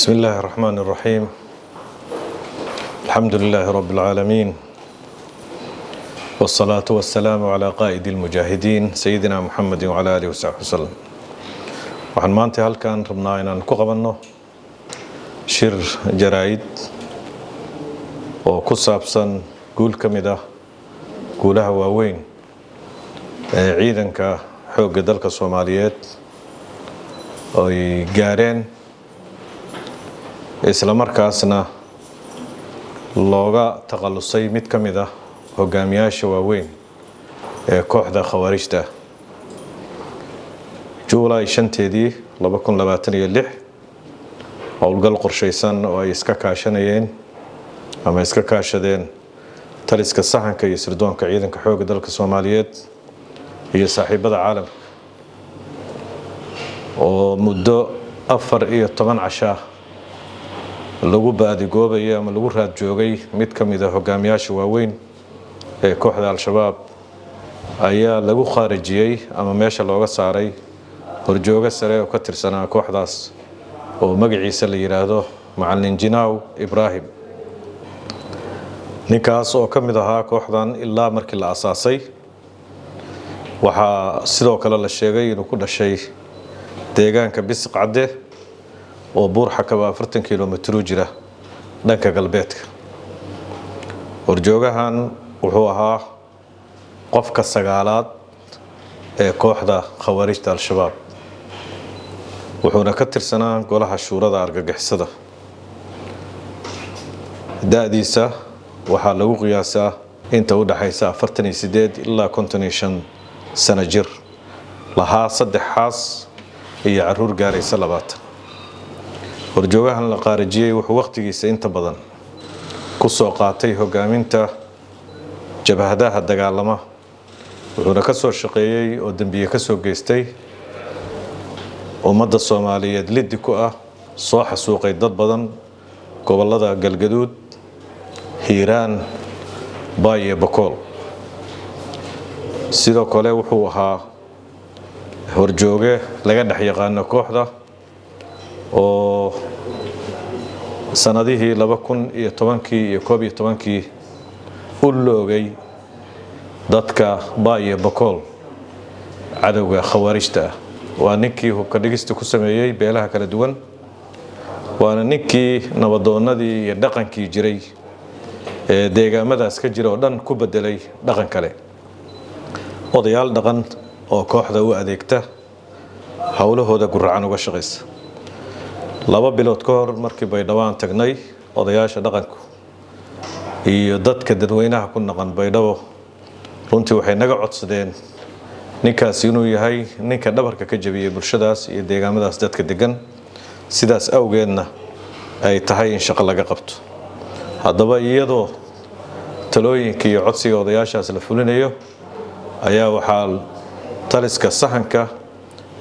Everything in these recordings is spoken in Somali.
بسم الله الرحمن الرحيم. الحمد لله رب العالمين، والصلاة والسلام على قائد المجاهدين سيدنا محمد وعلى آله وصحبه وسلم. waxaan maanta halkan rabnaa inaan ku qabanno shir jaraa'id oo ku saabsan guul ka mid ah guulaha waaweyn ee ciidanka xoogga dalka Soomaaliyeed oo ay gaareen isla markaasna looga taqalusay mid ka mid ah hogaamiyaasha waaweyn ee kooxda khawaarijta July 5 2026 howlgal qorshaysan oo ay iska kaashanayeen ama iska kaashadeen taliska sahanka iyo sirdoonka ciidanka xoogga dalka Soomaaliyeed iyo saaxiibada caalamka oo muddo 14 casha lagu baadigoobay ama lagu raad joogay mid ka mid ah hogaamiyaasha waaweyn ee kooxda al-shabaab ayaa lagu khaarijiyay ama meesha looga saaray horjooga sare oo ka tirsanaa kooxdaas oo magaciisa la yiraahdo Macallin Jinaaw Ibrahim. ninkaas oo ka mid ahaa kooxdan ilaa markii la asaasay waxaa sidoo kale la sheegay inuu ku dhashay deegaanka Bisqacde oo buur xakaba 40 kiiloomitir u jira dhanka galbeedka. horjoogahan wuxuu ahaa qofka sagaalaad ee kooxda khawaarijta al-shabaab wuxuuna ka tirsanaa golaha shuurada argagixisada. da'diisa waxaa lagu qiyaasaa inta u dhaxaysa 48 ilaa 55 sano jir, lahaa 3 xaas iyo caruur gaaraysa 20. horjoogahan la qaarijiyay wuxuu waqtigiisa inta badan ku soo qaatay hogaaminta jabhadaha dagaalama, wuxuuna ka soo shaqeeyay oo dambiye ka soo geystay ummadda Soomaaliyeed liddi ku ah, soo xasuuqay dad badan gobolada Galgaduud, Hiiraan, Baay iyo Bakool. sidoo kale wuxuu ahaa horjooge laga dhex yaqaan kooxda oo sanadihii 2010 iyo 2011 u loogay dadka Baay iyo Bakool cadawga khawaarijta. waa ninkii hubka dhigista ku sameeyay beelaha kala duwan, waana ninkii nabadoonnadii iyo dhaqankii jiray ee deegaamadaas ka jira oo dhan ku bedelay dhaqan kale. odayaal dhaqan oo kooxda u adeegta hawlahooda gurracan uga shaqeysa. 2 bilood ka hor markii Baydhabo tagnay, odayaasha dhaqanku iyo dadka dadweynaha ku naqan Baydhabo runtii waxay naga codsadeen ninkaas inuu yahay ninka dhabarka ka jabiyay bulshadaas iyo deegaamadaas dadka degan, sidaas awgeedna ay tahay in shaqo laga qabto. haddaba iyadoo talooyinka iyo codsiga odayaashaas la fulinayo ayaa waxaa taliska sahanka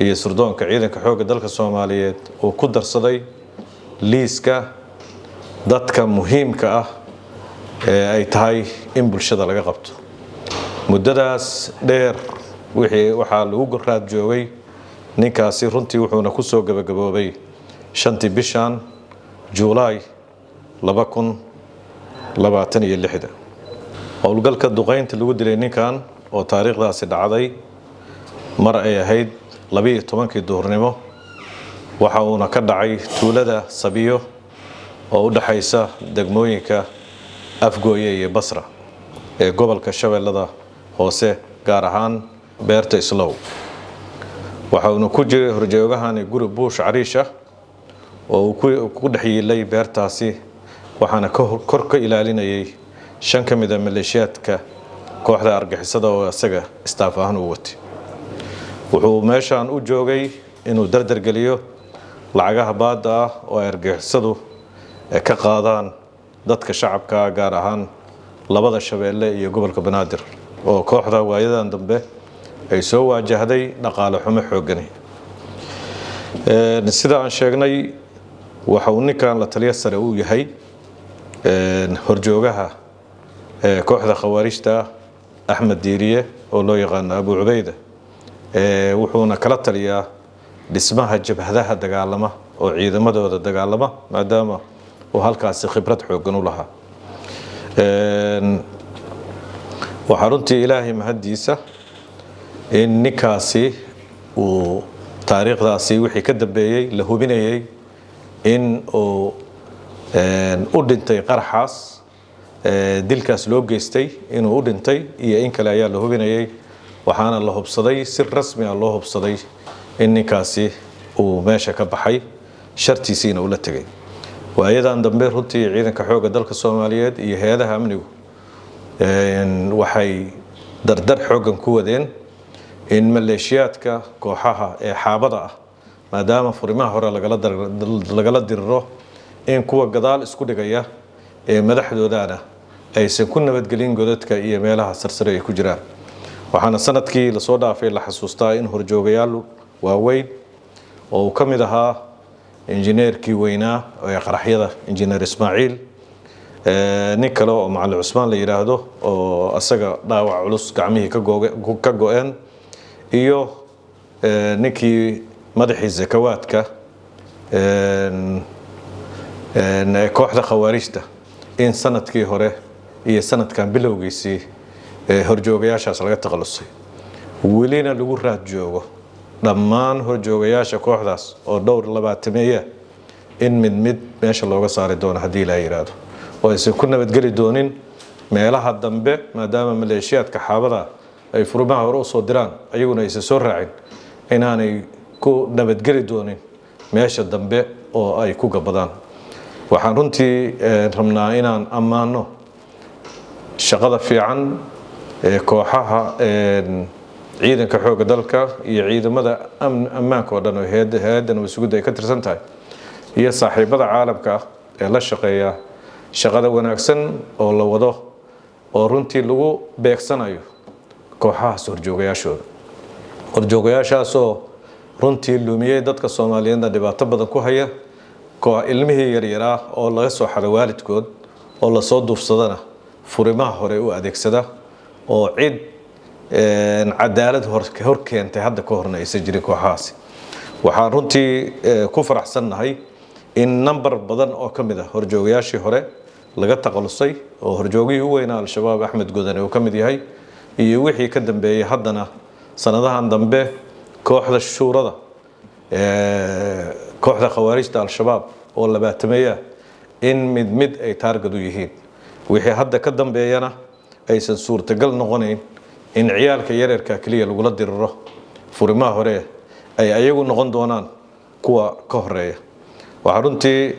iyo sirdoonka ciidanka xoogga dalka Soomaaliyeed oo ku darsaday liiska dadka muhiimka ah ee ay tahay in bulshada laga qabto. muddadaas dheer waxaa lagu raad joogay ninkaasi runtii wuxuuna ku soo gabagaboobay 5 bishan July 2026. howlgalka duqeynta lagu dilay ninkan oo taariikhdaasi dhacday mar ay ahayd 12 duhurnimo waxa uuna ka dhacay tuulada Sabiyo oo u dhaxaysa degmooyinka Afgooye iyo Basra ee gobolka Shabeellada Hoose, gaar ahaan beerta Islow. waxa uu ku jiray horjoogahan guri buush cariisha oo ku dhaxyilay beertaasi, waxaana kor ka ilaalinayay 5 ka mid ah maleeshiyaadka kooxda argagixisada oo asaga staff ahaan u watay. wuxuu meeshan u joogay inuu dardar geliyo lacagaha baadda ah oo argagixisadu ka qaadaan dadka shacabka, gaar ahaan 2 Shabeelle iyo gobolka Banaadir oo kooxda waayadan dambe ay soo waajahday dhaqaale xumo xooggan. sida aan sheegnay waxa uu ninkan la taliya sare u yahay horjoogaha kooxda khawaarijta Axmed Diiriye oo loo yaqaan Abu Ubayda, wuxuuna kala taliyaa dhismaha jabhadaha dagaalama oo ciidamadooda dagaalama maadaama uu halkaasi khibrad xoogan u lahaa waxaa runtii ilaahay mahadiisa in ninkaasi uu taariikhdaasi wixii ka dambeeyay la hubinayay in uu u dhintay qaraxaas dilkaas loo geystay inuu u dhintay iyo in kale ayaa la hubinayay waxaana la hubsaday si rasmi ah loo hubsaday in ninkaasi uu meesha ka baxay shartiisiina ula tagay waayadan dambe runtii ciidanka xoogga dalka Soomaaliyeed iyo hay'adaha amnigu waxay dardar xoogan ku wadeen in maleeshiyaadka kooxaha ee xaabada ah maadaama furimaha hore lagala diriro in kuwa gadaal isku dhigaya ee madaxdoodana aysan ku nabadgelin godadka iyo meelaha sarsare ay ku jiraan waxaana sanadkii la soo dhaafay la xasuustaa in horjoogayaal waaweyn oo ka mid ahaa injineerkii weynaa ee qaraxyada injineer Ismaaciil nin kale oo Macallin Cusmaan la yiraahdo oo asaga dhaawac culus gacmihii ka go'een iyo ninkii madaxii zakawaadka kooxda khawaarijta in sanadkii hore iyo sanadkan bilowgiisii horjoogayaashaas laga taqalusay welina lagu raad joogo dhammaan horjoogayaasha kooxdaas oo dhowr 20 in mid meesha looga saari doono hadii la yiraahdo oo aysan ku nabadgeli doonin meelaha dambe maadaama maleeshiyaadka xaabada ay furmaha hore u soo diraan ayaguna aysan soo raacin inaanay ku nabadgeli doonin meesha dambe oo ay ku gabadaan waxaan runtii rabnaa inaan ammaano shaqada fiican ee kooxaha ciidanka xoogga dalka iyo ciidamada ammaanka oo dhan oo hay'addan mas'uuliyadda ay ka tirsan tahay iyo saaxiibada caalamka ee la shaqeeya shaqada wanaagsan oo la wado oo runtii lagu beegsanayo kooxahaas horjoogayaashaasoo runtii lumiyay dadka Soomaaliyeedna dhibaato badan ku haya koox ilmihii yaryar oo laga soo xaday waalidkood oo la soo duufsadana furimaha hore u adeegsada oo cid cadaalad hor keentay hadda ka horna aysan jirin kooxahaasi waxaan runtii ku faraxsanahay in number badan oo ka mid ah horjoogayaashii hore laga taqalusay oo horjoogihii u weynaa al-shabaab Axmed Godane uu ka mid yahay iyo wixii ka dambeeyay haddana sanadahan dambe kooxda shuurada kooxda khawaarijta al-shabaab oo 20 in mid ay taargad u yihiin wixii hadda ka dambeeyana aysan suurtagal noqonayn in ciyaalka yaryarka kaliya lagu diriro furimaha hore ay ayagu noqon doonaan kuwa ka horeeya waxa runtii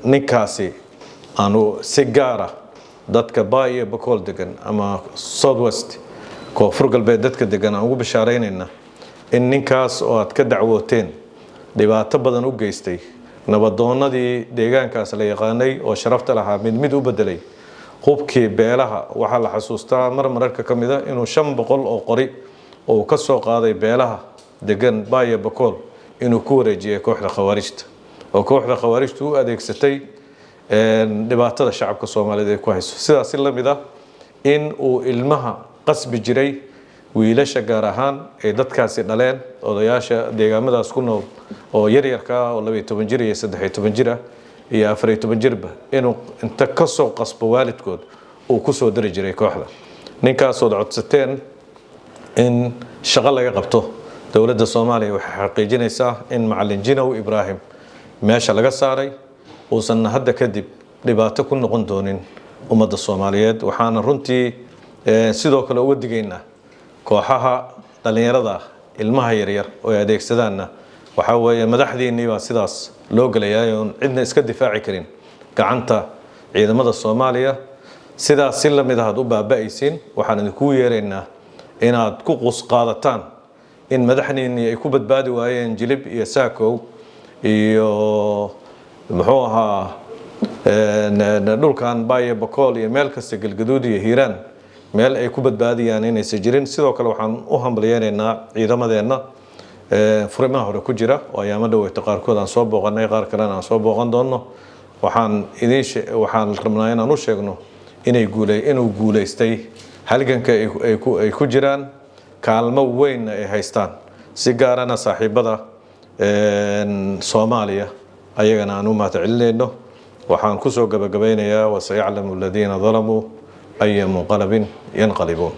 ninkaasi aanu si gaar ah dadka Baay Bakool degan ama Southwest koonfur galbeed dadka degan aan ugu bishaareynayna in ninkaas oo aad ka dacwooteen dhibaato badan u geystay nabadoonadii deegaankaas la yaqaanay oo sharafta lahaa mid u bedelay qubkii beelaha waxa la xasuustaa marmarka kamida inuu 500 oo qori oo ka soo qaaday beelaha degan Baay Bakool inuu ku wareejiyay kooxda khawaarijta oo kooxda khawaarijtu u adeegsatay dhibaatada shacabka Soomaaliyeed ay ku hayso sidaas la mid ah in uu ilmaha qasbi jiray wiilasha gaar ahaan ee dadkaasi dhaleen odayaasha deegaamadaas ku nool oo yaryarka oo 12 jir iyo 13 jir iyo 14 jirba inuu inta ka soo qasbo waalidkood uu ku soo dari jiray kooxda ninkaas oo codsateen in shaqo laga qabto dawladda Soomaaliya waxay xaqiijinaysaa in Macallin Jinow Ibraahim meesha laga saaray uusan hadda kadib dhibaato ku noqon doonin ummadda Soomaaliyeed waxaana runtii sidoo kale uga digaynaa kooxaha dhalinyarada ilmaha yaryar oo adeegsadaana waxa weeye madaxdiinii baa sidaas loo galayaa oo cidna iska difaaci karin gacanta ciidamada Soomaaliya sidaas si la mid ah u baaba'aysiin waxaan idinku yeeraynaa inaad ku qus qaadataan in madaxdiinii ay ku badbaadi waayeen jilib iyo saakow iyo muxuu ahaa dhulkan Baay Bakool iyo meel kasta Galgaduud iyo Hiiraan meel ay ku badbaadiyaan inaysan jirin sidoo kale waxaan u hambalyeeynaa ciidamadeena furimaha hore ku jira oo ayaama dhaweeyta qaarkood aan soo booqanay qaar kalena aan soo booqan doono waxaan rabnaa inaan u sheegno inuu guuleystay halganka ay ku jiraan kaalmo weyn ay haystaan si gaarana saaxiibada Soomaaliya ayagana aan u mahadcelinayno waxaan ku soo gabagabeynayaa wasayaclamu alladina dhalamuu ayya munqalabin yanqalibuun